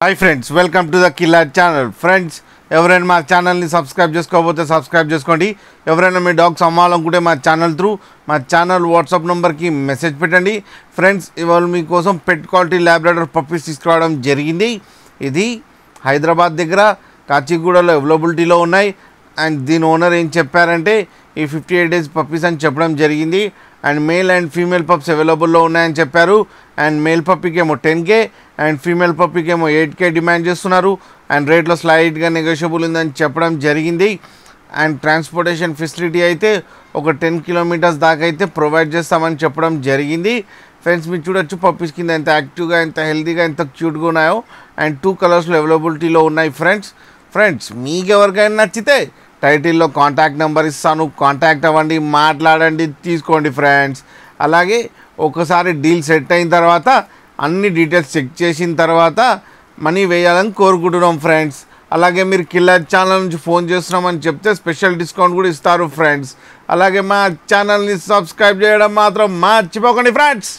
Hi friends, welcome to the killer channel. Friends, ఎవరైనా మా ఛానల్ని సబ్స్క్రైబ్ చేసుకోకపోతే సబ్స్క్రైబ్ చేసుకోండి. ఎవరైనా మీ డాగ్స్ అమ్మాలనుకుంటే మా ఛానల్ వాట్సాప్ నెంబర్కి మెసేజ్ పెట్టండి. ఫ్రెండ్స్, ఇవాళ మీకోసం పెట్ క్వాలిటీ ల్యాబ్రాడర్ పప్పీస్ తీసుకురావడం జరిగింది. ఇది హైదరాబాద్ దగ్గర కాచిగూడలో అవైలబిలిటీలో ఉన్నాయి. అండ్ దీని ఓనర్ ఏం చెప్పారంటే ఈ 58 days పప్పీస్ అని చెప్పడం జరిగింది. And male and female pups అవైలబుల్లో ఉన్నాయని చెప్పారు. అండ్ మేల్ పప్పీకి ఏమో 10K అండ్ ఫీమేల్ పప్పీకి ఏమో 8K డిమాండ్ చేస్తున్నారు. అండ్ రేట్లో స్లైట్గా నెగోషియబుల్ ఉందని చెప్పడం జరిగింది. అండ్ ట్రాన్స్పోర్టేషన్ ఫెసిలిటీ అయితే ఒక 10 kilometers దాకా అయితే ప్రొవైడ్ చేస్తామని చెప్పడం జరిగింది. ఫ్రెండ్స్, మీరు చూడొచ్చు పప్పీస్ కింద ఎంత యాక్టివ్గా, ఎంత హెల్తీగా, ఎంత క్యూట్గా ఉన్నాయో. అండ్ 2 colors అవైలబిలిటీలో ఉన్నాయి. ఫ్రెండ్స్ మీకు ఎవరికైనా నచ్చితే టైటిల్లో కాంటాక్ట్ నెంబర్ ఇస్తాను, కాంటాక్ట్ అవ్వండి, మాట్లాడండి, తీసుకోండి ఫ్రెండ్స్. అలాగే ఒకసారి డీల్ సెట్ అయిన తర్వాత అన్ని డీటెయిల్స్ చెక్ చేసిన తర్వాత మనీ వేయాలని కోరుకుంటున్నాం ఫ్రెండ్స్. అలాగే మీరు కిల్లర్ ఛానల్ నుంచి ఫోన్ చేస్తున్నామని చెప్తే స్పెషల్ డిస్కౌంట్ కూడా ఇస్తారు ఫ్రెండ్స్. అలాగే మా ఛానల్ని సబ్స్క్రైబ్ చేయడం మాత్రం మర్చిపోకండి ఫ్రెండ్స్.